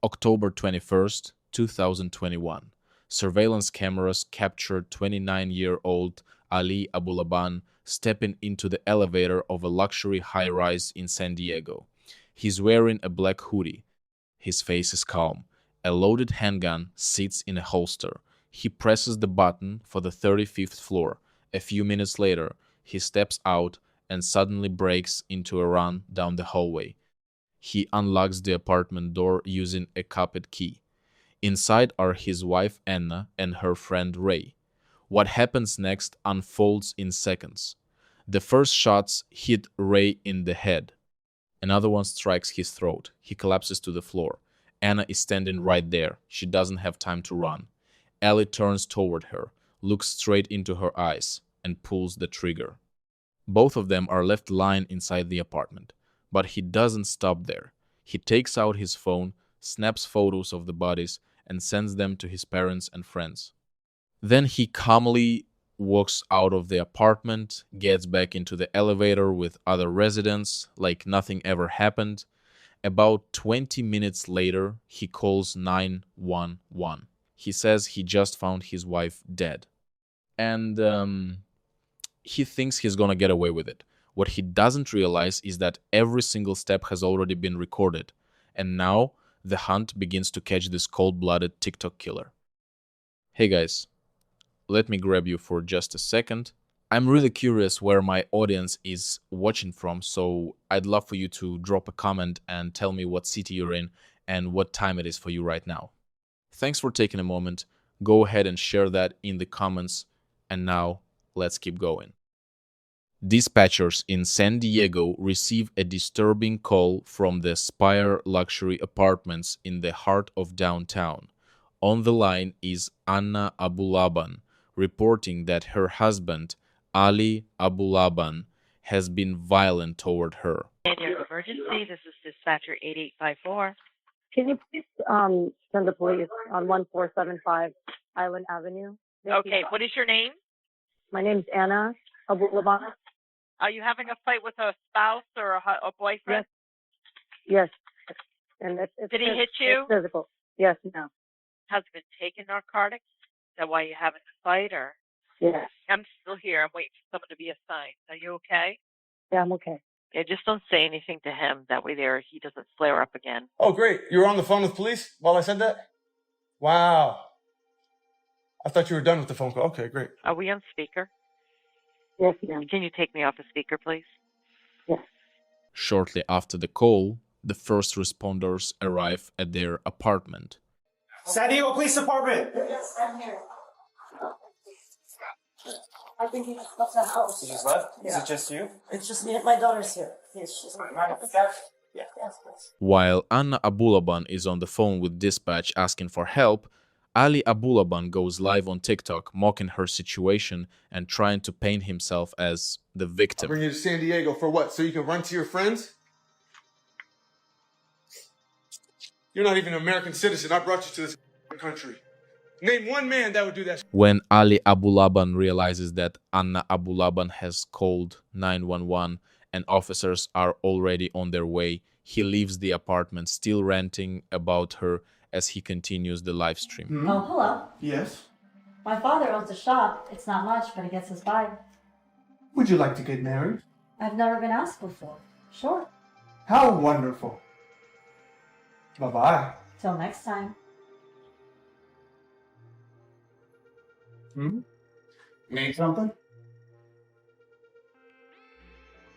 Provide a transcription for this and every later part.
October 21st, 2021. Surveillance cameras captured 29-year-old Ali Abulaban stepping into the elevator of a luxury high-rise in San Diego. He's wearing a black hoodie. His face is calm. A loaded handgun sits in a holster. He presses the button for the 35th floor. A few minutes later, he steps out and suddenly breaks into a run down the hallway. He unlocks the apartment door using a copied key. Inside are his wife Anna and her friend Ray. What happens next unfolds in seconds. The first shots hit Ray in the head. Another one strikes his throat. He collapses to the floor. Anna is standing right there. She doesn't have time to run. Ellie turns toward her, looks straight into her eyes, and pulls the trigger. Both of them are left lying inside the apartment. But he doesn't stop there. He takes out his phone, snaps photos of the bodies, and sends them to his parents and friends. Then he calmly walks out of the apartment, gets back into the elevator with other residents like nothing ever happened. About 20 minutes later, he calls 911. He says he just found his wife dead. And he thinks he's gonna get away with it. What he doesn't realize is that every single step has already been recorded, and now the hunt begins to catch this cold-blooded TikTok killer. Hey guys, let me grab you for just a second. I'm really curious where my audience is watching from, so I'd love for you to drop a comment and tell me what city you're in and what time it is for you right now. Thanks for taking a moment. Go ahead and share that in the comments, and now let's keep going. Dispatchers in San Diego receive a disturbing call from the Spire luxury apartments in the heart of downtown. On the line is Anna Abulaban, reporting that her husband, Ali Abulaban, has been violent toward her. Your emergency, this is dispatcher 8854. Can you please send the police on 1475 Island Avenue? Okay, what is your name? My name's Anna Abulaban. Are you having a fight with a spouse or a boyfriend? Yes. And it's Did he hit you? It's physical. Yes, no. Has he been taking narcotics? Is that why you're having a fight? Or Yes. I'm still here. I'm waiting for someone to be assigned. Are you okay? Yeah, I'm okay. Yeah, just don't say anything to him. That way he doesn't flare up again. Oh, great. You were on the phone with police while I said that? Wow. I thought you were done with the phone call. Okay, great. Are we on speaker? Yes, ma'am. Can you take me off the speaker, please? Yes. Shortly after the call, the first responders arrive at their apartment. San Diego Police Department! Yes, I'm here. I think he just left the house. He just left? Yeah. Is it just you? It's just me. My daughter's here. Yes, she's Yeah. Yes, please. While Anna Abulaban is on the phone with dispatch asking for help, Ali Abulaban goes live on TikTok mocking her situation and trying to paint himself as the I'll victim. bring you to San Diego for what? So you can run to your friends? You're not even an American citizen. I brought you to this country. Name one man that would do that. When Ali Abulaban realizes that Anna Abulaban has called 911 and officers are already on their way, he leaves the apartment still ranting about her as he continues the live stream. Hmm? Oh, hello. Yes. My father owns a shop. It's not much, but it gets us by. Would you like to get married? I've never been asked before. Sure. How wonderful. Bye-bye. Till next time. Hmm? Need something?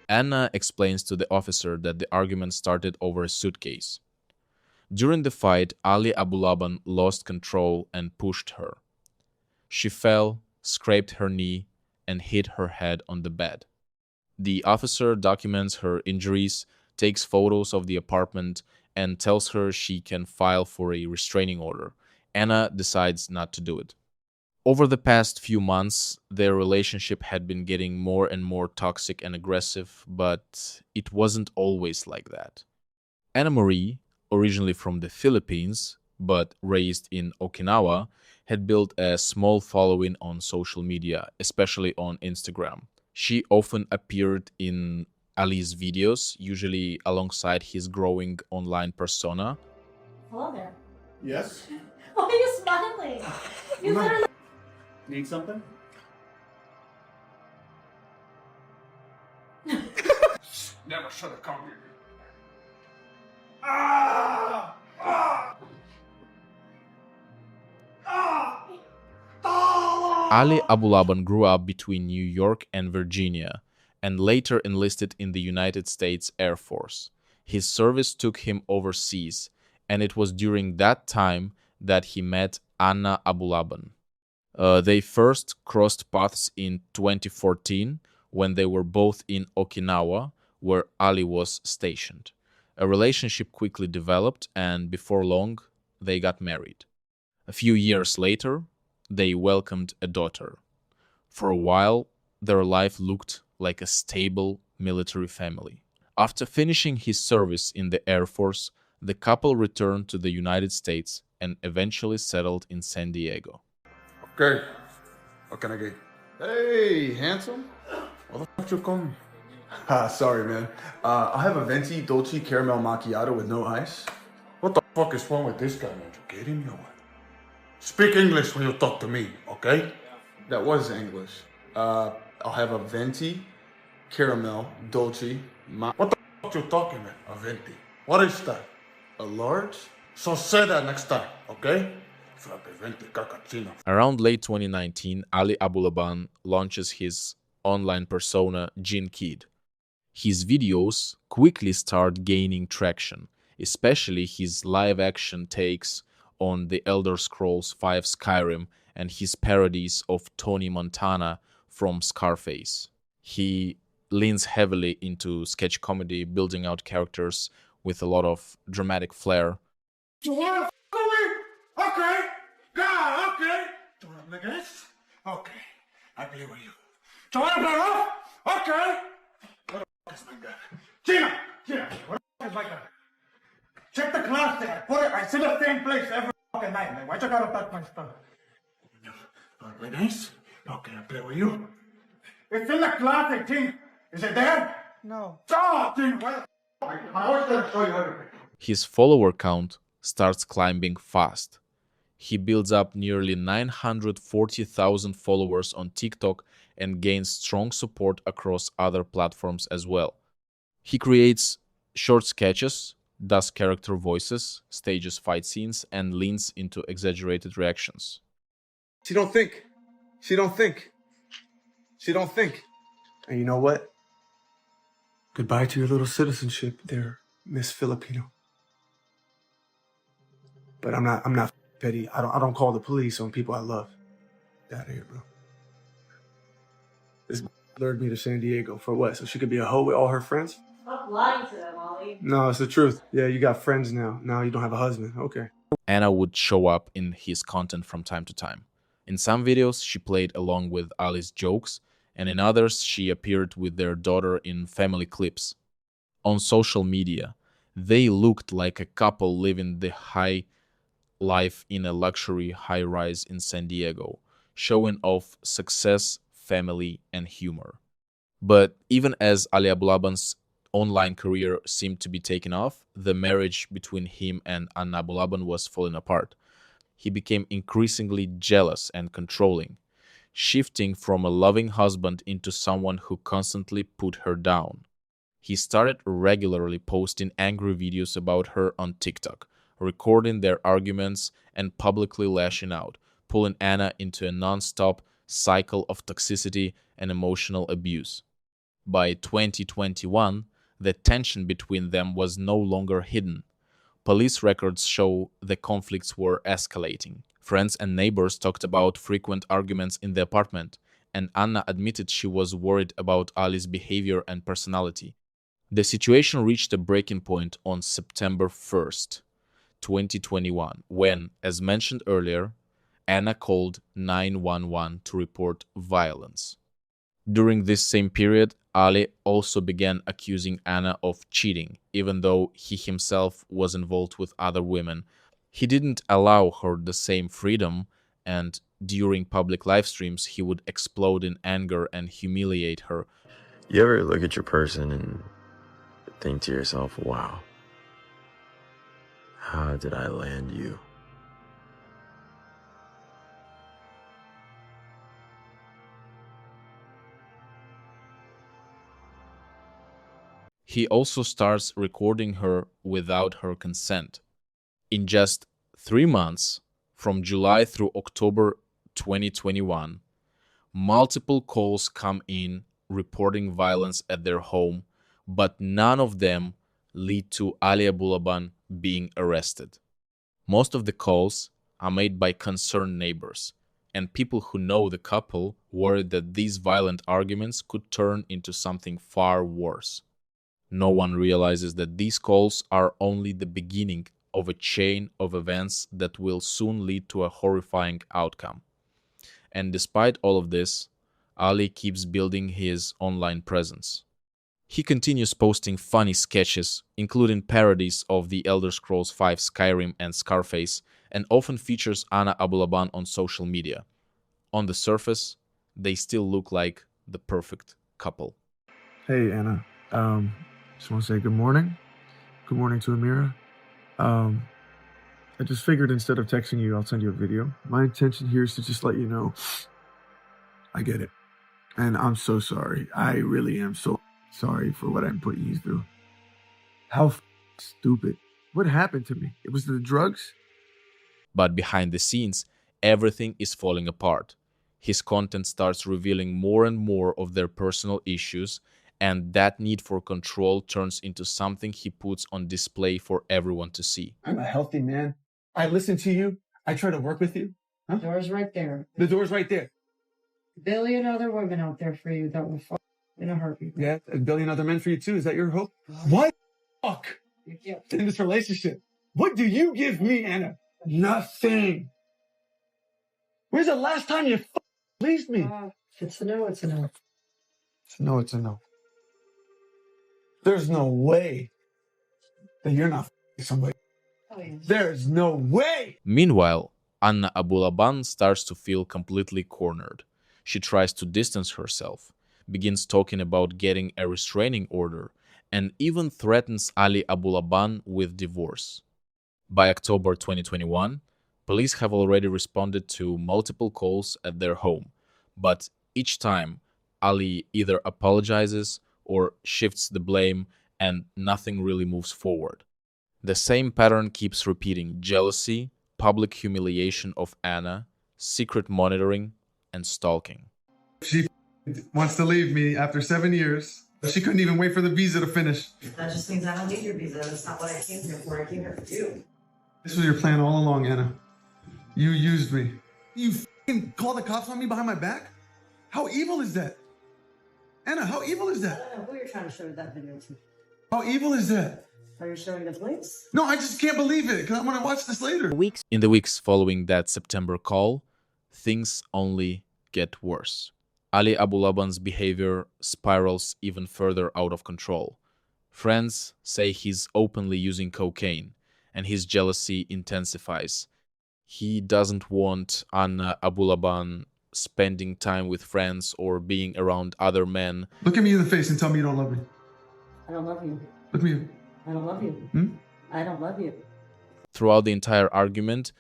Anna explains to the officer that the argument started over a suitcase. During the fight, Ali Abulaban lost control and pushed her. She fell, scraped her knee, and hit her head on the bed. The officer documents her injuries, takes photos of the apartment, and tells her she can file for a restraining order. Anna decides not to do it. Over the past few months, their relationship had been getting more and more toxic and aggressive, but it wasn't always like that. Anna Marie, originally from the Philippines but raised in Okinawa, had built a small following on social media, especially on Instagram. She often appeared in Ali's videos, usually alongside his growing online persona. Hello there. Yes? Why are you smiling? You literally. Need something? Never should have come here. Ah! Ah! Ah! Ali Abulaban grew up between New York and Virginia and later enlisted in the United States Air Force. His service took him overseas, and it was during that time that he met Anna Abulaban. They first crossed paths in 2014 when they were both in Okinawa, where Ali was stationed. A relationship quickly developed, and before long, they got married. A few years later, they welcomed a daughter. For a while, their life looked like a stable military family. After finishing his service in the Air Force, the couple returned to the United States and eventually settled in San Diego. Okay. What can I get? Hey, handsome. What the fuck you calling me? Sorry, man. I have a venti dolce caramel macchiato with no ice. What the fuck is wrong with this guy, man? You kidding me or what? Speak English when you talk to me, okay? That was English. I'll have a venti caramel dolce What the fuck you talking, man? A venti. What is that? a large. So say that next time, okay? Frappe venti cacachino. Around late 2019, Ali Abulaban launches his online persona Jin Kid. His videos quickly start gaining traction, especially his live-action takes on the Elder Scrolls V Skyrim and his parodies of Tony Montana from Scarface. He leans heavily into sketch comedy, building out characters with a lot of dramatic flair. You wanna f with me? Okay. God, okay. You wanna play this? Okay. I play with you. You wanna play rough? Okay. What the f is my gun? Gina, what the f is my gun? Check the closet. It's in the same place every fucking night, man. Why you gotta touch my stuff? You wanna play nice? Okay, I play with you. It's in the closet, Gene. Is it there? No. Oh, Gene, what? I always gotta show you everything. His follower count starts climbing fast. He builds up nearly 940,000 followers on TikTok and gains strong support across other platforms as well. He creates short sketches, does character voices, stages fight scenes, and leans into exaggerated reactions. She don't think. She don't think. She don't think. And you know what? Goodbye to your little citizenship there, Miss Filipino. But I'm not petty. I don't call the police on people I love. Get out of here, bro. This lured me to San Diego for what? So she could be a hoe with all her friends? Stop lying to them, Ollie. No, it's the truth. Yeah, you got friends now. Now you don't have a husband. Okay. Anna would show up in his content from time to time. In some videos, she played along with Ali's jokes, and in others, she appeared with their daughter in family clips. On social media, they looked like a couple living the high life in a luxury high-rise in San Diego, showing off success, family, and humor. But even as Ali Abulaban's online career seemed to be taking off, the marriage between him and Anna Abulaban was falling apart. He became increasingly jealous and controlling, shifting from a loving husband into someone who constantly put her down. He started regularly posting angry videos about her on TikTok, recording their arguments and publicly lashing out, pulling Anna into a non-stop cycle of toxicity and emotional abuse. By 2021, the tension between them was no longer hidden. Police records show the conflicts were escalating. Friends and neighbors talked about frequent arguments in the apartment, and Anna admitted she was worried about Ali's behavior and personality. The situation reached a breaking point on September 1st, 2021, when, as mentioned earlier, Anna called 911 to report violence. During this same period, Ali also began accusing Anna of cheating, even though he himself was involved with other women. He didn't allow her the same freedom, and during public live streams, he would explode in anger and humiliate her. You ever look at your person and think to yourself, wow, how did I land you? He also starts recording her without her consent. In just 3 months, from July through October 2021, multiple calls come in reporting violence at their home, but none of them lead to Ali Abulaban being arrested. Most of the calls are made by concerned neighbors, and people who know the couple worried that these violent arguments could turn into something far worse. No one realizes that these calls are only the beginning of a chain of events that will soon lead to a horrifying outcome. And despite all of this, Ali keeps building his online presence. He continues posting funny sketches, including parodies of The Elder Scrolls V, Skyrim, and Scarface, and often features Anna Abulaban on social media. On the surface, they still look like the perfect couple. Hey, Anna. Just want to say good morning. Good morning to Amira. I just figured instead of texting you, I'll send you a video. My intention here is to just let you know I get it. And I'm so sorry. I really am so sorry for what I'm putting you through. How stupid. What happened to me? It was the drugs? But behind the scenes, everything is falling apart. His content starts revealing more and more of their personal issues, and that need for control turns into something he puts on display for everyone to see. I'm a healthy man. I listen to you. I try to work with you. Huh? The door's right there. The door's right there. A billion other women out there for you that will fuck in a heartbeat. Yeah, a billion other men for you too. Is that your hope? What? Fuck. Yeah. In this relationship. What do you give me, Anna? Nothing. When's the last time you pleased me? If it's a no, it's a no. It's a no, it's a no. There's no way that you're not somebody. Oh, yeah. There's no way. Meanwhile, Anna Abulaban starts to feel completely cornered. She tries to distance herself, begins talking about getting a restraining order, and even threatens Ali Abulaban with divorce. By October 2021, police have already responded to multiple calls at their home, but each time Ali either apologizes or shifts the blame, and nothing really moves forward. The same pattern keeps repeating: jealousy, public humiliation of Anna, secret monitoring, and stalking. She wants to leave me after 7 years. She couldn't even wait for the visa to finish. That just means I don't need your visa. That's not what I came here for. I came here for you. This was your plan all along, Anna. You used me. You called the cops on me behind my back? How evil is that? Anna, how evil is I that? don't know who you're trying to show that video to. How evil is that? Are you showing the police? No, I just can't believe it, because I want to watch this later. In the weeks following that September call, things only get worse. Ali Abulaban's behavior spirals even further out of control. Friends say he's openly using cocaine, and his jealousy intensifies. He doesn't want Anna Abulaban spending time with friends or being around other men. Look at me in the face and tell me you don't love me. I don't love you. Look at me. I don't love you. I don't love you. Throughout the entire argument,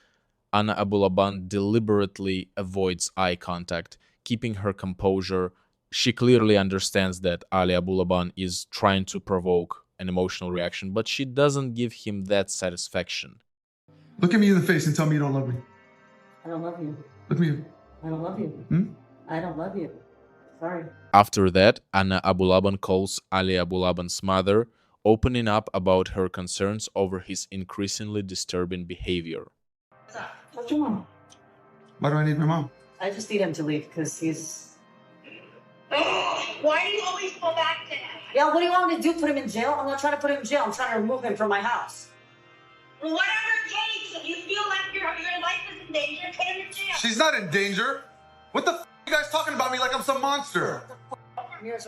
Anna Abulaban deliberately avoids eye contact, keeping her composure. She clearly understands that Ali Abulaban is trying to provoke an emotional reaction, but she doesn't give him that satisfaction. Look at me in the face and tell me you don't love me. I don't love you. Look at me. I don't love you. I don't love you. Sorry. After that, Anna Abulaban calls Ali Abulaban's mother, opening up about her concerns over his increasingly disturbing behavior. What's your mom? Why do I need my mom? I just need him to leave because he's... Why do you always go back to him? Yeah, what do you want me to do? Put him in jail? I'm not trying to put him in jail. I'm trying to remove him from my house. Whatever it takes. If you feel like your life is in danger, put him in jail. She's not in danger. What the f are you guys talking about me like I'm some monster? What kind of marriage is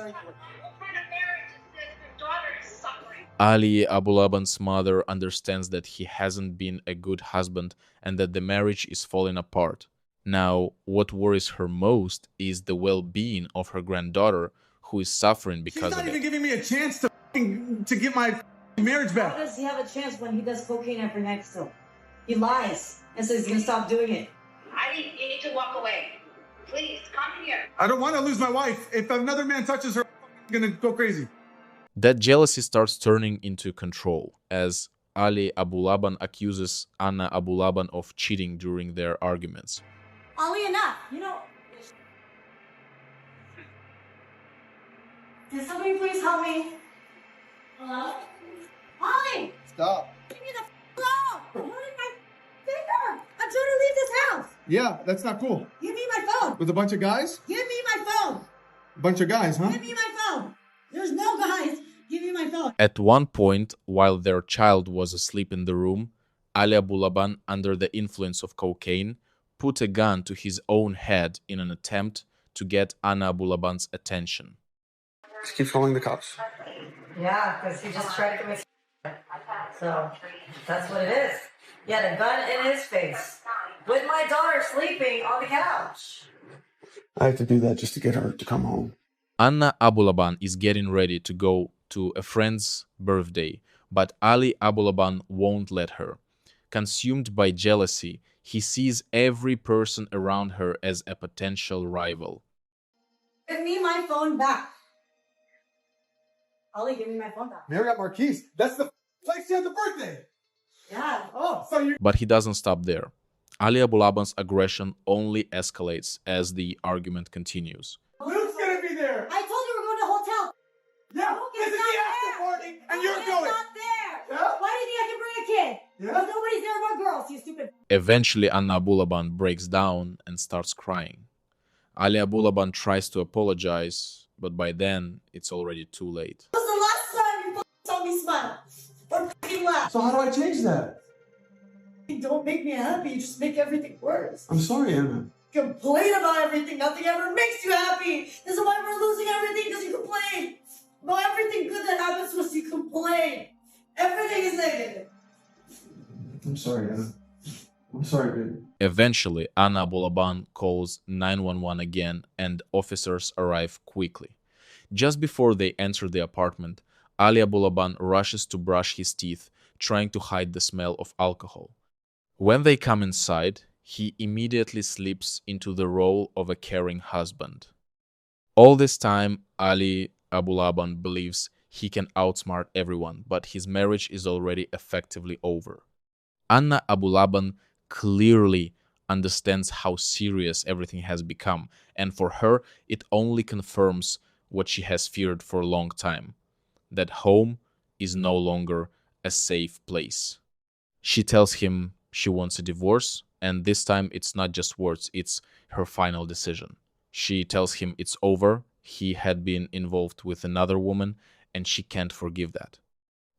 this? Your daughter is suffering. Ali Abulaban's mother understands that he hasn't been a good husband and that the marriage is falling apart. Now, what worries her most is the well-being of her granddaughter, who is suffering because She's not of even it. giving me a chance to get my marriage How back. does he have a chance when he does cocaine every night still? He lies and says he's gonna stop doing it. You need to walk away. Please, come here. I don't want to lose my wife. If another man touches her, I'm gonna go crazy. That jealousy starts turning into control, as Ali Abulaban accuses Anna Abulaban of cheating during their arguments. Ali, enough. You know. Can somebody please help me? Hello? Ali! Stop. Give me the phone! I'm holding my finger! I'm trying to leave this house! Yeah, that's not cool. Give me my phone! With a bunch of guys? Give me my phone! A bunch of guys, huh? Give me my phone! There's no guys! Give me my phone! At one point, while their child was asleep in the room, Ali Abulaban, under the influence of cocaine, put a gun to his own head in an attempt to get Anna Abulaban's attention. Just keep calling the cops. Yeah, because he just tried to commit. So, that's what it is. He had a gun in his face. With my daughter sleeping on the couch. I have to do that just to get her to come home. Anna Abulaban is getting ready to go to a friend's birthday, but Ali Abulaban won't let her. Consumed by jealousy, he sees every person around her as a potential rival. Give me my phone back. Ali, give me my phone back. Marriott Marquise. That's the place you had the birthday. Yeah. Oh, so you. But he doesn't stop there. Ali Abulaban's aggression only escalates as the argument continues. Luke's gonna be there. I told you we're going to a hotel. Yeah, Luke this is is not the after there. party, and Luke you're is going. not there. Yeah? Why do you think I can bring a kid? Yeah? Because nobody's there but girls, you stupid. Eventually, Anna Abulaban breaks down and starts crying. Ali Abulaban tries to apologize, but by then, it's already too late. When was the last time you saw me smile? Or fucking laugh? So how do I change that? You don't make me happy, you just make everything worse. I'm sorry, Anna. Complain about everything, nothing ever makes you happy. This is why we're losing everything, because you complain. About everything good that happens to us, you complain. Everything is negative. I'm sorry, Anna. I'm sorry, baby. Eventually, Anna Abulaban calls 911 again and officers arrive quickly. Just before they enter the apartment, Ali Abulaban rushes to brush his teeth, trying to hide the smell of alcohol. When they come inside, he immediately slips into the role of a caring husband. All this time, Ali Abulaban believes he can outsmart everyone, but his marriage is already effectively over. Anna Abulaban clearly understands how serious everything has become, and for her, it only confirms what she has feared for a long time, that home is no longer a safe place. She tells him she wants a divorce, and this time it's not just words, it's her final decision. She tells him it's over, he had been involved with another woman, and she can't forgive that.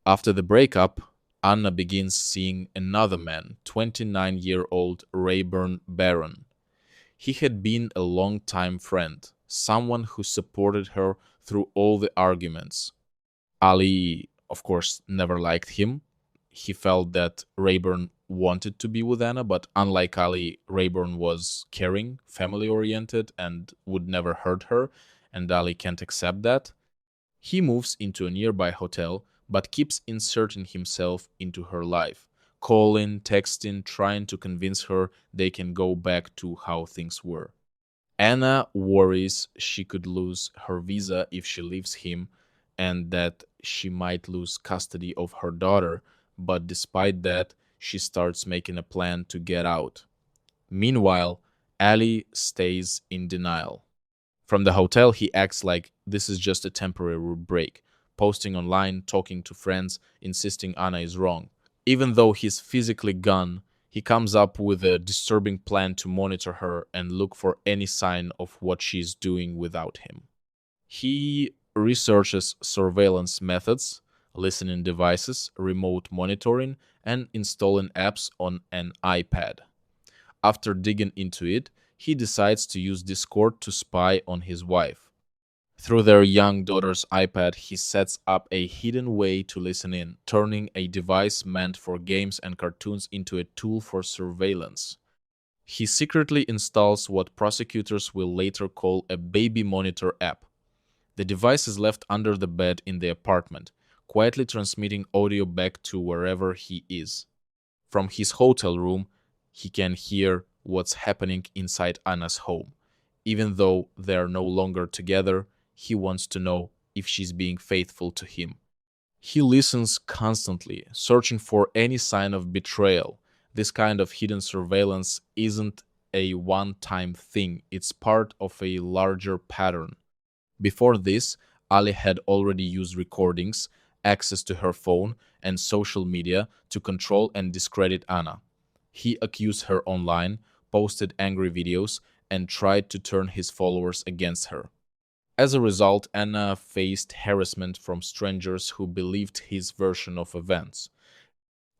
After the breakup, Anna begins seeing another man, 29-year-old Rayburn Barron. He had been a long-time friend, someone who supported her through all the arguments. Ali, of course, never liked him. He felt that Rayburn wanted to be with Anna, but unlike Ali, Rayburn was caring, family-oriented, and would never hurt her, and Ali can't accept that. He moves into a nearby hotel, but keeps inserting himself into her life, calling, texting, trying to convince her they can go back to how things were. Anna worries she could lose her visa if she leaves him, and that she might lose custody of her daughter, but despite that, she starts making a plan to get out. Meanwhile, Ali stays in denial. From the hotel, he acts like this is just a temporary break, posting online, talking to friends, insisting Anna is wrong. Even though he's physically gone, he comes up with a disturbing plan to monitor her and look for any sign of what she's doing without him. He researches surveillance methods, listening devices, remote monitoring, and installing apps on an iPad. After digging into it, he decides to use Discord to spy on his wife. Through their young daughter's iPad, he sets up a hidden way to listen in, turning a device meant for games and cartoons into a tool for surveillance. He secretly installs what prosecutors will later call a baby monitor app. The device is left under the bed in the apartment, quietly transmitting audio back to wherever he is. From his hotel room, he can hear what's happening inside Anna's home. Even though they're no longer together, he wants to know if she's being faithful to him. He listens constantly, searching for any sign of betrayal. This kind of hidden surveillance isn't a one-time thing, it's part of a larger pattern. Before this, Ali had already used recordings, access to her phone, and social media to control and discredit Anna. He accused her online, posted angry videos, and tried to turn his followers against her. As a result, Anna faced harassment from strangers who believed his version of events.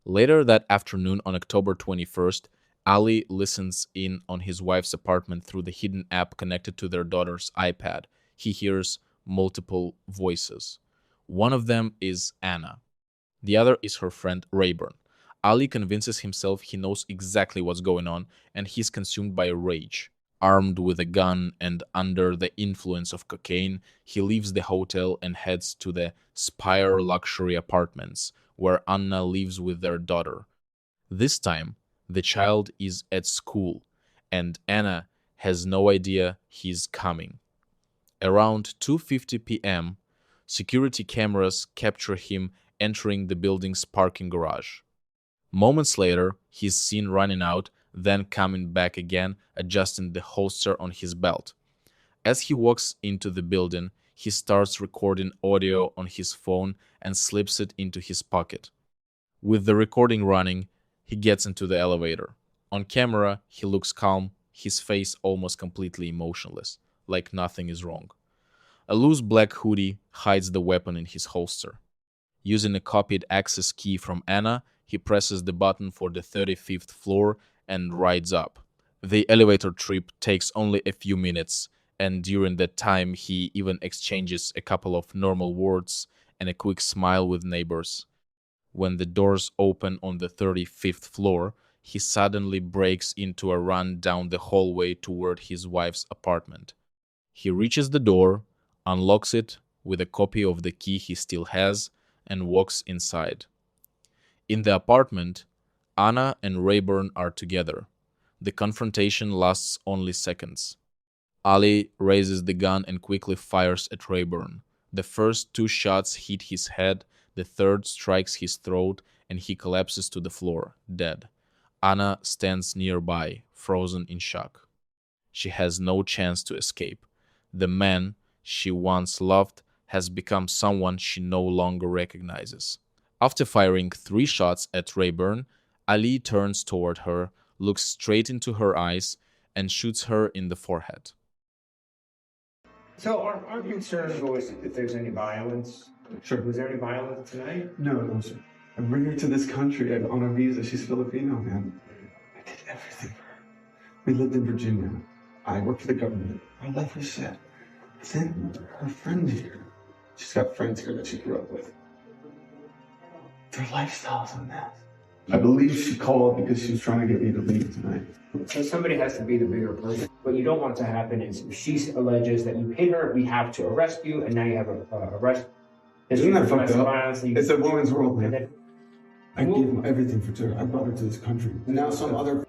Later that afternoon, on October 21st, Ali listens in on his wife's apartment through the hidden app connected to their daughter's iPad. He hears multiple voices. One of them is Anna. The other is her friend Rayburn. Ali convinces himself he knows exactly what's going on, and he's consumed by rage. Armed with a gun and under the influence of cocaine, he leaves the hotel and heads to the Spire luxury apartments, where Anna lives with their daughter. This time, the child is at school, and Anna has no idea he's coming. Around 2:50 p.m., security cameras capture him entering the building's parking garage. Moments later, he's seen running out, then coming back again, adjusting the holster on his belt. As he walks into the building, he starts recording audio on his phone and slips it into his pocket. With the recording running, he gets into the elevator. On camera, he looks calm, his face almost completely emotionless, like nothing is wrong. A loose black hoodie hides the weapon in his holster. Using a copied access key from Anna, he presses the button for the 35th floor and rides up. The elevator trip takes only a few minutes, and during that time he even exchanges a couple of normal words and a quick smile with neighbors. When the doors open on the 35th floor, he suddenly breaks into a run down the hallway toward his wife's apartment. He reaches the door, unlocks it with a copy of the key he still has, and walks inside. In the apartment, Anna and Rayburn are together. The confrontation lasts only seconds. Ali raises the gun and quickly fires at Rayburn. The first two shots hit his head, the third strikes his throat, and he collapses to the floor, dead. Anna stands nearby, frozen in shock. She has no chance to escape. The man she once loved has become someone she no longer recognizes. After firing 3 shots at Rayburn, Ali turns toward her, looks straight into her eyes, and shoots her in the forehead. So our concern was if there's any violence. Sure. Was there any violence tonight? No, sir. I bring her to this country on a visa. She's Filipino, man. I did everything for her. We lived in Virginia. I worked for the government. Our life was set. Then her friend here. She's got friends here that she grew up with. Their lifestyle's a mess. I believe she called because she was trying to get me to leave tonight. So somebody has to be the bigger person. What you don't want to happen is if she alleges that you hit her, we have to arrest you, and now you have a arrest. Isn't that fucked up? Violence, It's a woman's world, man. then, I gave him everything for her. I brought her to this country. And now some other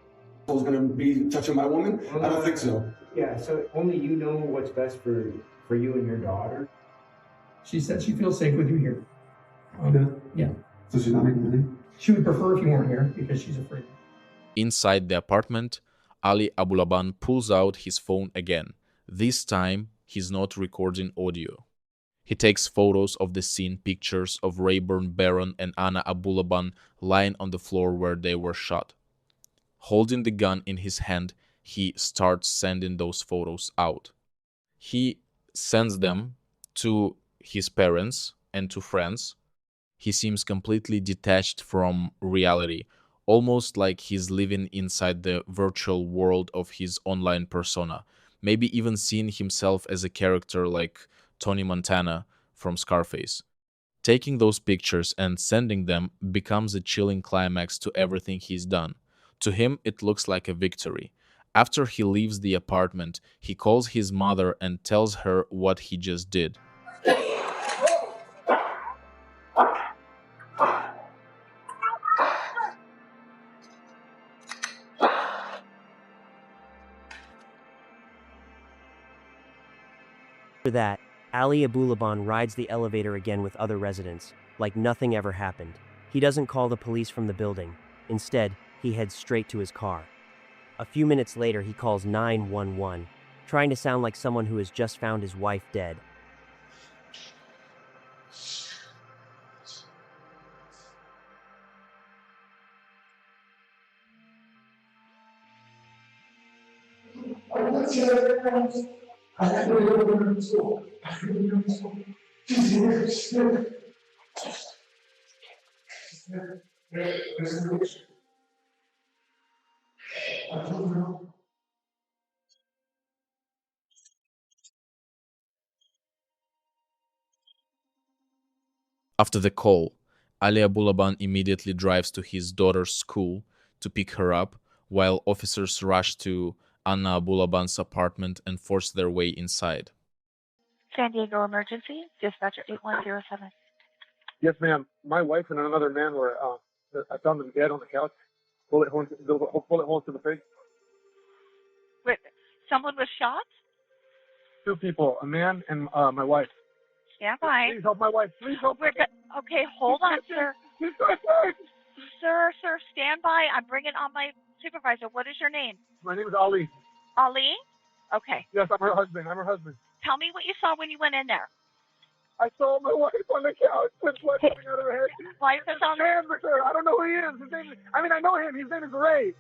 is going to be touching my woman? I don't think so. Yeah, so only you know what's best for you and your daughter. She said she feels safe with you here. Yeah. So she's not making money? She would prefer if you weren't here because she's afraid. Inside the apartment, Ali Abulaban pulls out his phone again. This time, he's not recording audio. He takes photos of the scene, pictures of Rayburn Barron and Anna Abulaban lying on the floor where they were shot. Holding the gun in his hand, he starts sending those photos out. He sends them to his parents and to friends. He seems completely detached from reality, almost like he's living inside the virtual world of his online persona, maybe even seeing himself as a character like Tony Montana from Scarface. Taking those pictures and sending them becomes a chilling climax to everything he's done. To him, it looks like a victory. After he leaves the apartment, he calls his mother and tells her what he just did. After that, Ali Abulaban rides the elevator again with other residents, like nothing ever happened. He doesn't call the police from the building. Instead, he heads straight to his car. A few minutes later, he calls 911, trying to sound like someone who has just found his wife dead. After the call, Ali Abulaban immediately drives to his daughter's school to pick her up, while officers rush to Anna Abulaban's apartment and force their way inside. San Diego Emergency, dispatcher 8107. Yes, ma'am. My wife and another man were, I found them dead on the couch. Bullet holes to the face. Wait, someone was shot? Two people, a man and my wife. Stand by. Please help my wife. Please help me. Okay, hold on, sir. She's going to die. Sir, stand by. I'm bringing on my supervisor. What is your name? My name is Ali. Ali? Okay. Yes, I'm her husband. Tell me what you saw when you went in there. I saw my wife on the couch with blood coming out of her head. Wife is on the I don't know who he is. I know him. His name is Ray.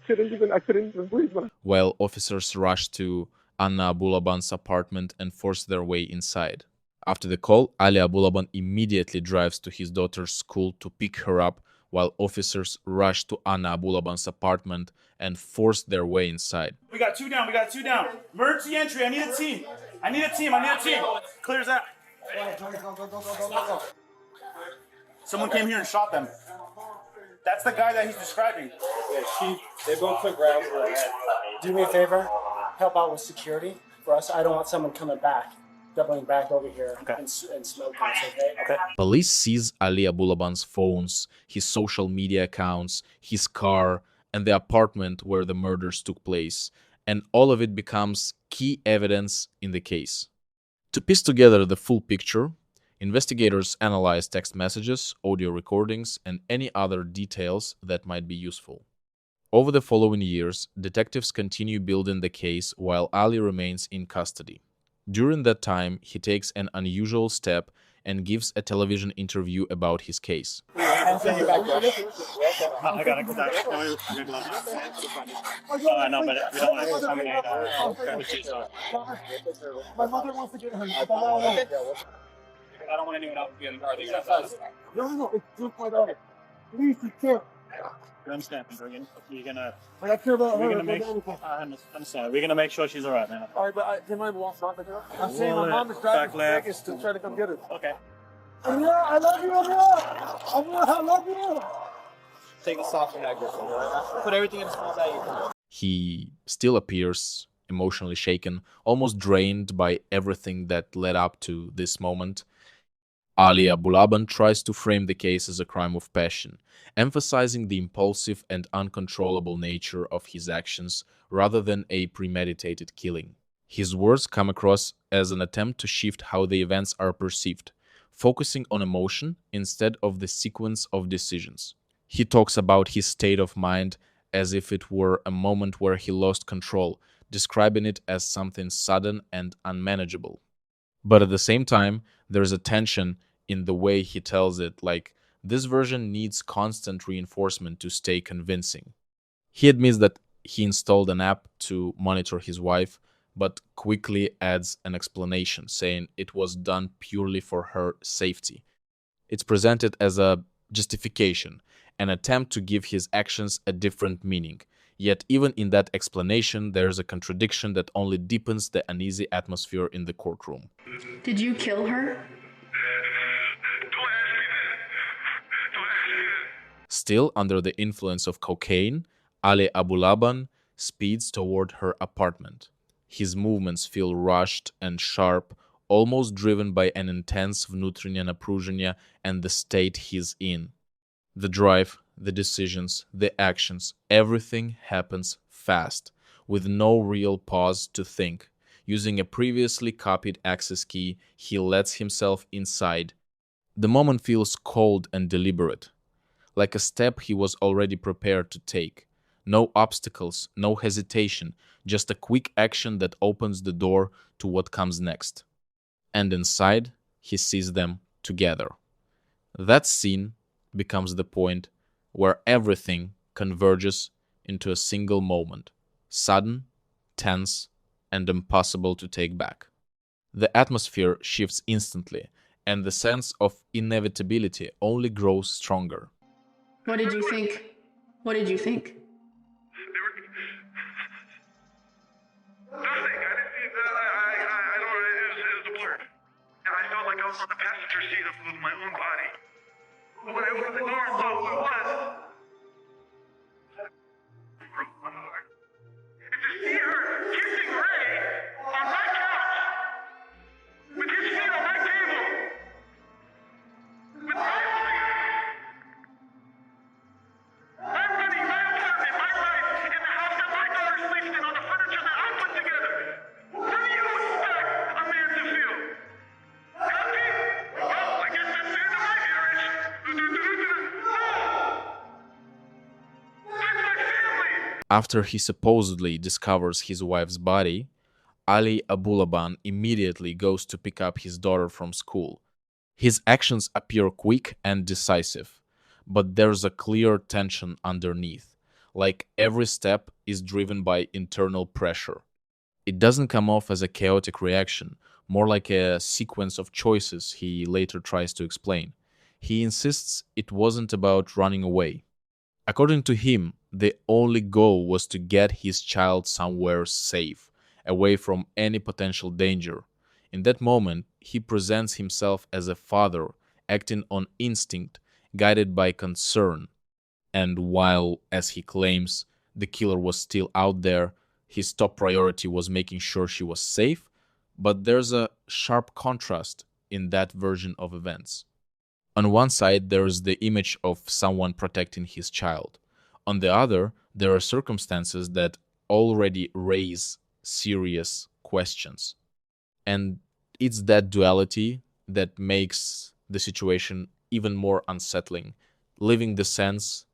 I couldn't even breathe. While officers rush to Anna Abulaban's apartment and force their way inside. After the call, Ali Abulaban immediately drives to his daughter's school to pick her up, while officers rush to Anna Abulaban's apartment and force their way inside. We got two down. Emergency entry. I need a team. Clears out. Someone came here and shot them. That's the guy that he's describing. Yeah, they both took rounds to the head. Do me a favor, help out with security for us. I don't want someone coming back, doubling back over here and smoking us, okay? Police seize Ali Abulaban's phones, his social media accounts, his car, and the apartment where the murders took place, and all of it becomes key evidence in the case. To piece together the full picture, investigators analyze text messages, audio recordings, and any other details that might be useful. Over the following years, detectives continue building the case while Ali remains in custody. During that time, he takes an unusual step and gives a television interview about his case. I got it. No, but we don't want to contaminate My mother wants to get her. I don't want anyone else to be in the car. No, it's just my daughter. Please, you can't. You understand, you're gonna. I care about her. We're gonna make. I understand. We're gonna make sure she's alright, man. Alright, but can my mom stop the girl? I'm saying my mom is driving to Vegas to try to come get her. Okay. Amira, I love you, Amira. Amira, I love you. Take the soft and aggressive. Put everything in a small bag. He still appears emotionally shaken, almost drained by everything that led up to this moment. Ali Abulaban tries to frame the case as a crime of passion, emphasizing the impulsive and uncontrollable nature of his actions rather than a premeditated killing. His words come across as an attempt to shift how the events are perceived, focusing on emotion instead of the sequence of decisions. He talks about his state of mind as if it were a moment where he lost control, describing it as something sudden and unmanageable. But at the same time, there's a tension in the way he tells it, like this version needs constant reinforcement to stay convincing. He admits that he installed an app to monitor his wife, but quickly adds an explanation, saying it was done purely for her safety. It's presented as a justification, an attempt to give his actions a different meaning. Yet even in that explanation, there is a contradiction that only deepens the uneasy atmosphere in the courtroom. Did you kill her? Still under the influence of cocaine, Ali Abulaban speeds toward her apartment. His movements feel rushed and sharp, almost driven by an intense внутреннее напряжение and the state he's in. The drive, the decisions, the actions, everything happens fast, with no real pause to think. Using a previously copied access key, he lets himself inside. The moment feels cold and deliberate, like a step he was already prepared to take. No obstacles, no hesitation, just a quick action that opens the door to what comes next. And inside, he sees them together. That scene becomes the point where everything converges into a single moment, sudden, tense, and impossible to take back. The atmosphere shifts instantly, and the sense of inevitability only grows stronger. What did you think? What did you think? I was on the passenger seat of my own body. When I opened the door and saw who it was, it broke my heart. And to see her kissing Ray on my couch, with his feet on my table, with my running my apartment, my life, in the house that my daughter sleeps in, on the furniture that I put together. What do you expect a man to feel? After he supposedly discovers his wife's body, Ali Abulaban immediately goes to pick up his daughter from school. His actions appear quick and decisive, but there's a clear tension underneath, like every step is driven by internal pressure. It doesn't come off as a chaotic reaction, more like a sequence of choices he later tries to explain. He insists it wasn't about running away. According to him, the only goal was to get his child somewhere safe, away from any potential danger. In that moment, he presents himself as a father, acting on instinct, guided by concern. And while, as he claims, the killer was still out there, his top priority was making sure she was safe, but there's a sharp contrast in that version of events. On one side, there is the image of someone protecting his child. On the other, there are circumstances that already raise serious questions. And it's that duality that makes the situation even more unsettling, leaving the sense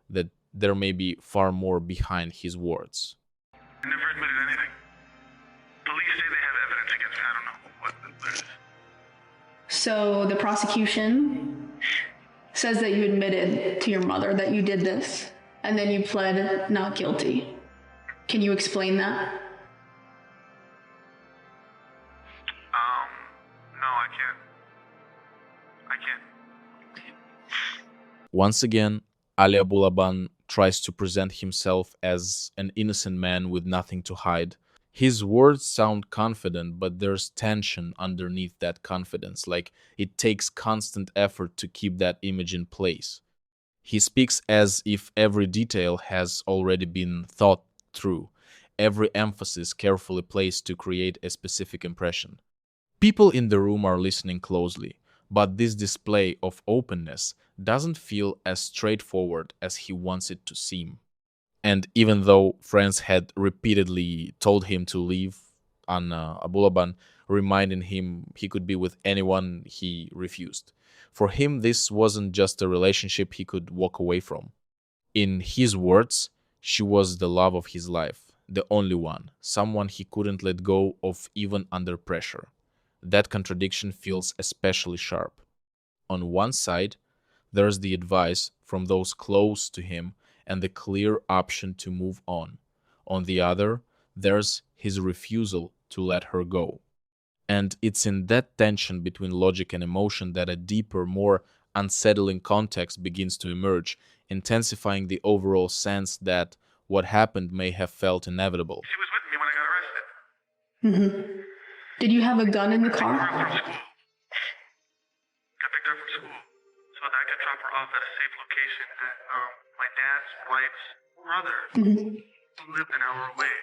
that there may be far more behind his words. I never admitted anything. Police say they have evidence against me. I don't know what it is. So the prosecution says that you admitted to your mother that you did this, and then you pled not guilty. Can you explain that? No, I can't. Once again, Ali Abulaban tries to present himself as an innocent man with nothing to hide. His words sound confident, but there's tension underneath that confidence, like it takes constant effort to keep that image in place. He speaks as if every detail has already been thought through, every emphasis carefully placed to create a specific impression. People in the room are listening closely, but this display of openness doesn't feel as straightforward as he wants it to seem. And even though friends had repeatedly told him to leave, Abulaban reminding him he could be with anyone, he refused. For him, this wasn't just a relationship he could walk away from. In his words, she was the love of his life, the only one, someone he couldn't let go of even under pressure. That contradiction feels especially sharp. On one side, there's the advice from those close to him and the clear option to move on. On the other, there's his refusal to let her go. And it's in that tension between logic and emotion that a deeper, more unsettling context begins to emerge, intensifying the overall sense that what happened may have felt inevitable. She was with me when I got arrested. Mm-hmm. Did you have a gun in the car? I picked her from school so that I could drop her off at a safe location at my dad's wife's brother, who lived an hour away.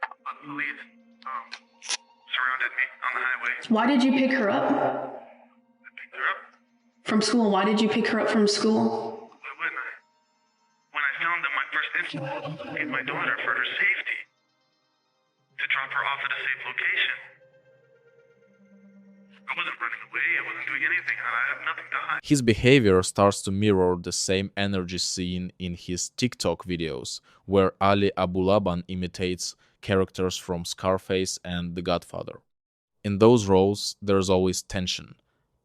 But police surrounded me on the highway. Why did you pick her up? I picked her up. From school? Why did you pick her up from school? Why wouldn't I? When I found that my first instinct was to get my daughter for her safety, to drop her off at a safe location. I wasn't running away, I wasn't doing anything, I have nothing to hide. His behavior starts to mirror the same energy seen in his TikTok videos, where Ali Abulaban imitates characters from Scarface and The Godfather. In those roles, there's always tension,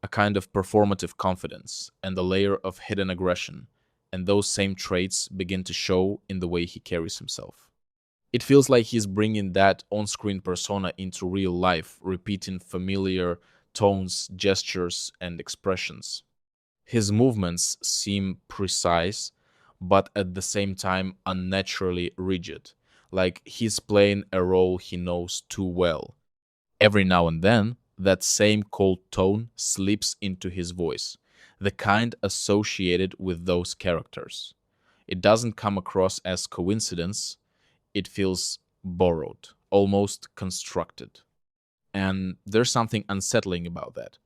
a kind of performative confidence, and a layer of hidden aggression, and those same traits begin to show in the way he carries himself. It feels like he's bringing that on-screen persona into real life, repeating familiar tones, gestures, and expressions. His movements seem precise, but at the same time unnaturally rigid, like he's playing a role he knows too well. Every now and then, that same cold tone slips into his voice, the kind associated with those characters. It doesn't come across as coincidence, it feels borrowed, almost constructed. And there's something unsettling about that.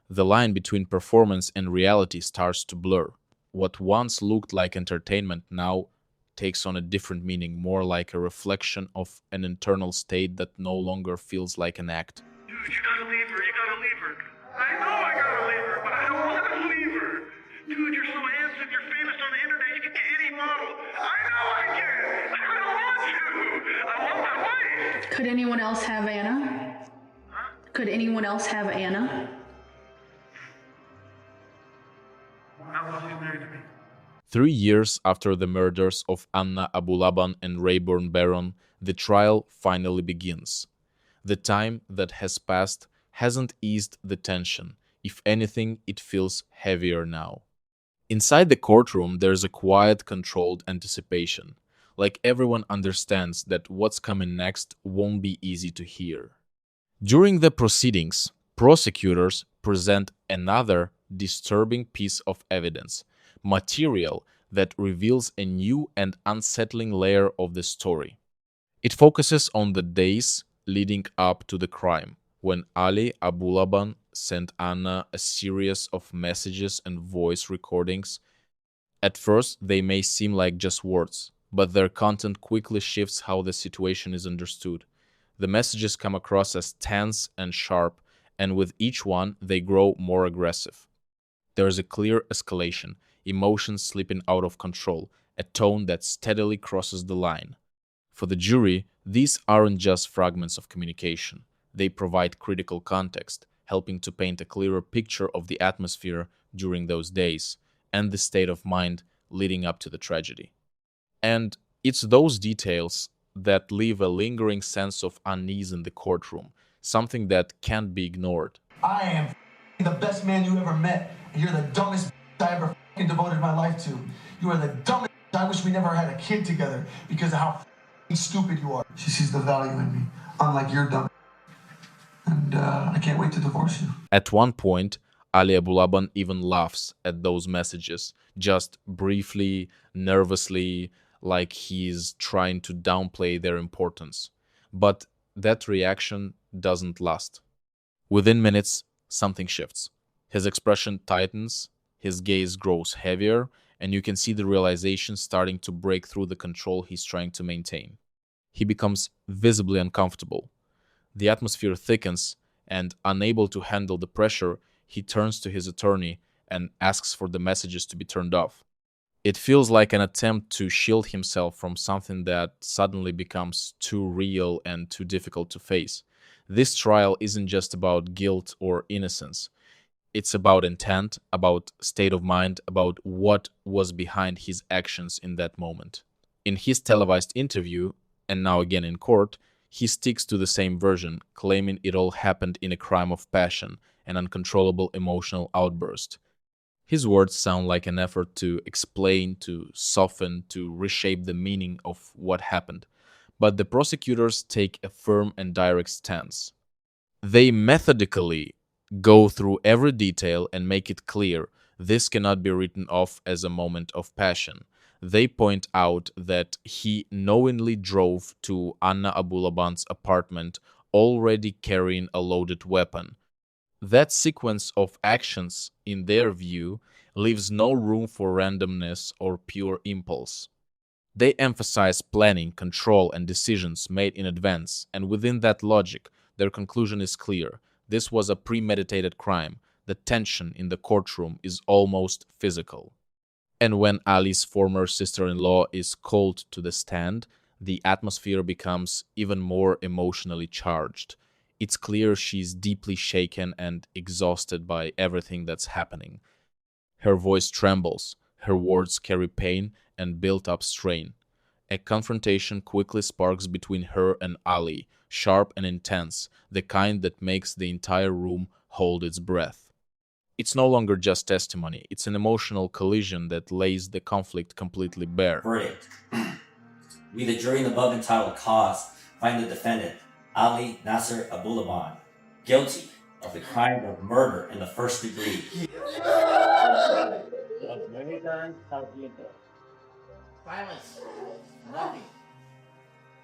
The line between performance and reality starts to blur. What once looked like entertainment now takes on a different meaning, more like a reflection of an internal state that no longer feels like an act. Dude, you gotta leave her, you gotta leave her. I know I gotta leave her, but I don't want to leave her. Dude, you're so handsome, you're famous on the internet, you can get any model. I know I can. I don't want to. I want my wife. Could anyone else have Anna? Could anyone else have Anna? Not while she's married to me. 3 years after the murders of Anna Abulaban and Rayburn Barron, the trial finally begins. The time that has passed hasn't eased the tension. If anything, it feels heavier now. Inside the courtroom, there's a quiet, controlled anticipation. Like everyone understands that what's coming next won't be easy to hear. During the proceedings, prosecutors present another disturbing piece of evidence, material that reveals a new and unsettling layer of the story. It focuses on the days leading up to the crime, when Ali Abulaban sent Anna a series of messages and voice recordings. At first, they may seem like just words, but their content quickly shifts how the situation is understood. The messages come across as tense and sharp, and with each one, they grow more aggressive. There is a clear escalation, emotions slipping out of control, a tone that steadily crosses the line. For the jury, these aren't just fragments of communication. They provide critical context, helping to paint a clearer picture of the atmosphere during those days and the state of mind leading up to the tragedy. And it's those details that leave a lingering sense of unease in the courtroom, something that can't be ignored. I am the best man you ever met, and you're the dumbest I ever devoted my life to. You are the dumbest. I wish we never had a kid together because of how stupid you are. She sees the value in me, unlike your dumb. And I can't wait to divorce you. At one point, Ali Abulaban even laughs at those messages, just briefly, nervously, like he's trying to downplay their importance. But that reaction doesn't last. Within minutes, something shifts. His expression tightens, his gaze grows heavier, and you can see the realization starting to break through the control he's trying to maintain. He becomes visibly uncomfortable. The atmosphere thickens, and unable to handle the pressure, he turns to his attorney and asks for the messages to be turned off. It feels like an attempt to shield himself from something that suddenly becomes too real and too difficult to face. This trial isn't just about guilt or innocence. It's about intent, about state of mind, about what was behind his actions in that moment. In his televised interview, and now again in court, he sticks to the same version, claiming it all happened in a crime of passion, an uncontrollable emotional outburst. His words sound like an effort to explain, to soften, to reshape the meaning of what happened. But the prosecutors take a firm and direct stance. They methodically go through every detail and make it clear this cannot be written off as a moment of passion. They point out that he knowingly drove to Anna Abulaban's apartment already carrying a loaded weapon. That sequence of actions, in their view, leaves no room for randomness or pure impulse. They emphasize planning, control, and decisions made in advance, and within that logic, their conclusion is clear. This was a premeditated crime. The tension in the courtroom is almost physical. And when Ali's former sister-in-law is called to the stand, the atmosphere becomes even more emotionally charged. It's clear she's deeply shaken and exhausted by everything that's happening. Her voice trembles, her words carry pain and built-up strain. A confrontation quickly sparks between her and Ali, sharp and intense, the kind that makes the entire room hold its breath. It's no longer just testimony, it's an emotional collision that lays the conflict completely bare. Verdict. We, the jury in the above entitled cause, find the defendant, Ali Nasser Abulaban, guilty of the crime of murder in the first degree. Silence. Nothing.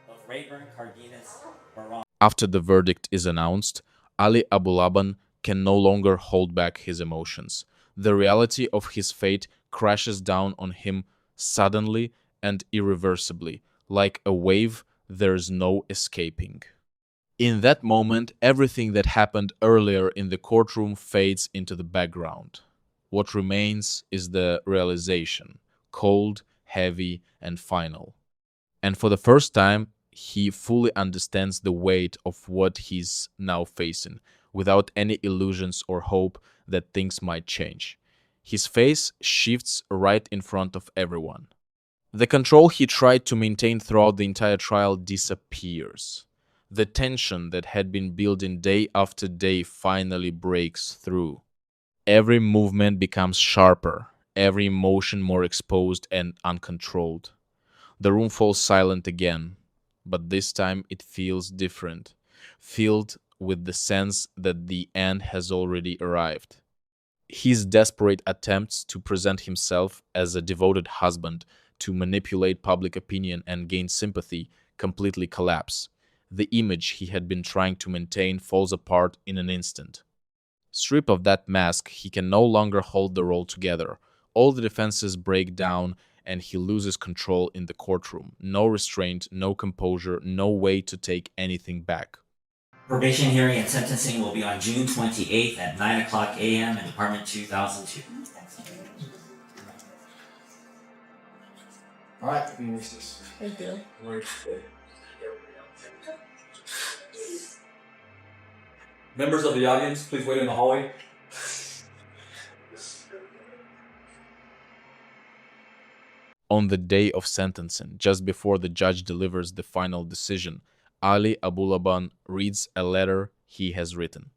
Of Rayburn Cardenas Moran. After the verdict is announced, Ali Abulaban can no longer hold back his emotions. The reality of his fate crashes down on him suddenly and irreversibly. Like a wave, there's no escaping. In that moment, everything that happened earlier in the courtroom fades into the background. What remains is the realization, cold, heavy, and final. And for the first time, he fully understands the weight of what he's now facing, without any illusions or hope that things might change. His face shifts right in front of everyone. The control he tried to maintain throughout the entire trial disappears. The tension that had been building day after day finally breaks through. Every movement becomes sharper, every emotion more exposed and uncontrolled. The room falls silent again, but this time it feels different, filled with the sense that the end has already arrived. His desperate attempts to present himself as a devoted husband, to manipulate public opinion and gain sympathy, completely collapse. The image he had been trying to maintain falls apart in an instant. Stripped of that mask, he can no longer hold the role together. All the defenses break down and he loses control in the courtroom. No restraint, no composure, no way to take anything back. Probation hearing and sentencing will be on June 28th at 9 o'clock a.m. in Department 2002. All right, you can use this. Thank you. Members of the audience, please wait in the hallway. On the day of sentencing, just before the judge delivers the final decision, Ali Abulaban reads a letter he has written.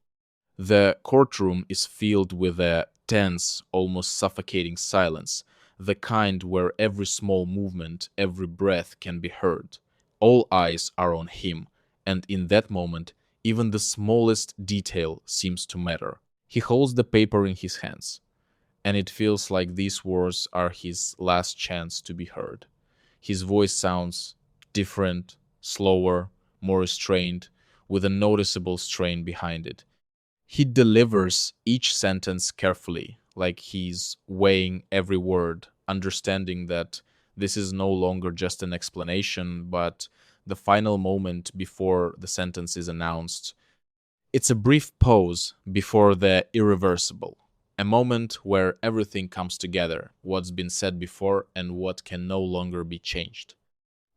The courtroom is filled with a tense, almost suffocating silence, the kind where every small movement, every breath can be heard. All eyes are on him, and in that moment, even the smallest detail seems to matter. He holds the paper in his hands, and it feels like these words are his last chance to be heard. His voice sounds different, slower, more restrained, with a noticeable strain behind it. He delivers each sentence carefully, like he's weighing every word, understanding that this is no longer just an explanation, but the final moment before the sentence is announced. It's a brief pause before the irreversible, a moment where everything comes together, what's been said before and what can no longer be changed.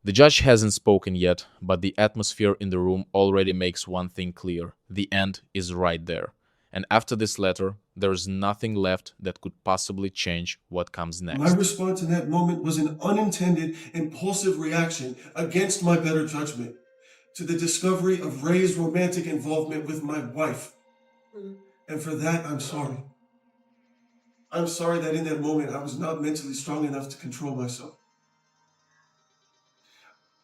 The judge hasn't spoken yet, but the atmosphere in the room already makes one thing clear. The end is right there. And after this letter, there's nothing left that could possibly change what comes next. My response in that moment was an unintended, impulsive reaction against my better judgment to the discovery of Ray's romantic involvement with my wife. And for that, I'm sorry. I'm sorry that in that moment I was not mentally strong enough to control myself.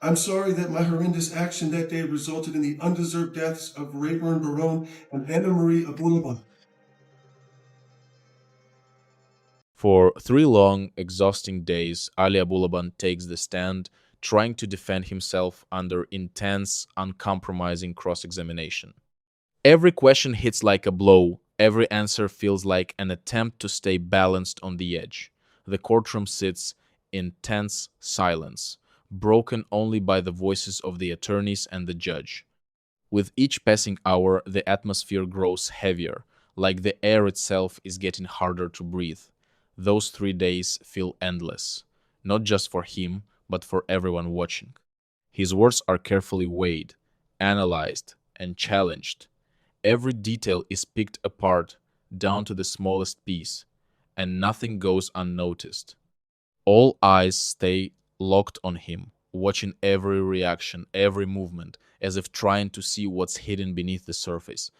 I'm sorry that my horrendous action that day resulted in the undeserved deaths of Rayburn Barone and Anna Marie Abulaba. For 3 long, exhausting days, Ali Abulaban takes the stand, trying to defend himself under intense, uncompromising cross-examination. Every question hits like a blow. Every answer feels like an attempt to stay balanced on the edge. The courtroom sits in tense silence, broken only by the voices of the attorneys and the judge. With each passing hour, the atmosphere grows heavier, like the air itself is getting harder to breathe. Those 3 days feel endless, not just for him, but for everyone watching. His words are carefully weighed, analyzed, and challenged. Every detail is picked apart down to the smallest piece, and nothing goes unnoticed. All eyes stay locked on him, watching every reaction, every movement, as if trying to see what's hidden beneath the surface.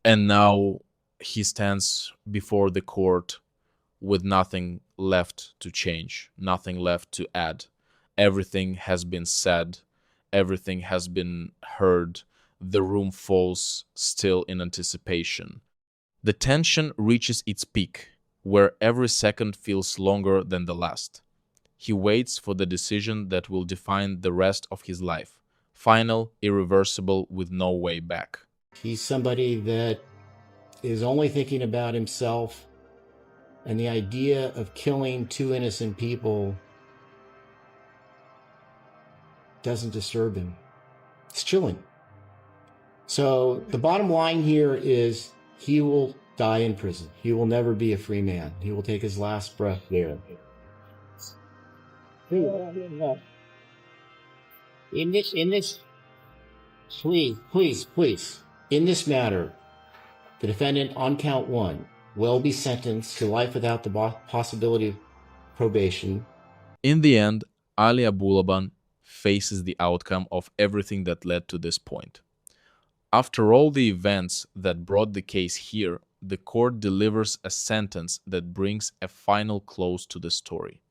And now he stands before the court with nothing left to change, nothing left to add. Everything has been said, everything has been heard. The room falls still in anticipation. The tension reaches its peak, where every second feels longer than the last. He waits for the decision that will define the rest of his life, final, irreversible, with no way back. He's somebody that is only thinking about himself, and the idea of killing 2 innocent people doesn't disturb him. It's chilling. So the bottom line here is he will die in prison. He will never be a free man. He will take his last breath there. In this, please. In this matter, the defendant on count 1 will be sentenced to life without the possibility of probation. In the end, Ali Abulaban faces the outcome of everything that led to this point. After all the events that brought the case here, the court delivers a sentence that brings a final close to the story.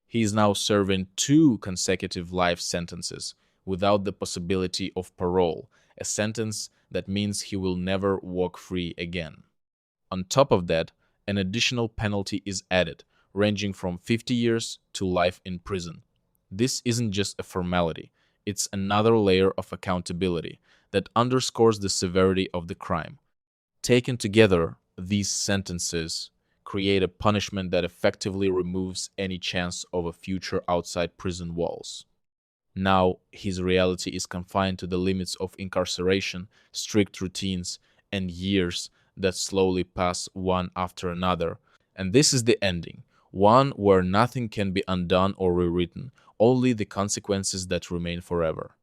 He is now serving 2 consecutive life sentences without the possibility of parole, a sentence that means he will never walk free again. On top of that, an additional penalty is added, ranging from 50 years to life in prison. This isn't just a formality, it's another layer of accountability that underscores the severity of the crime. Taken together, these sentences create a punishment that effectively removes any chance of a future outside prison walls. Now, his reality is confined to the limits of incarceration, strict routines, and years that slowly pass one after another. And this is the ending, one where nothing can be undone or rewritten, only the consequences that remain forever.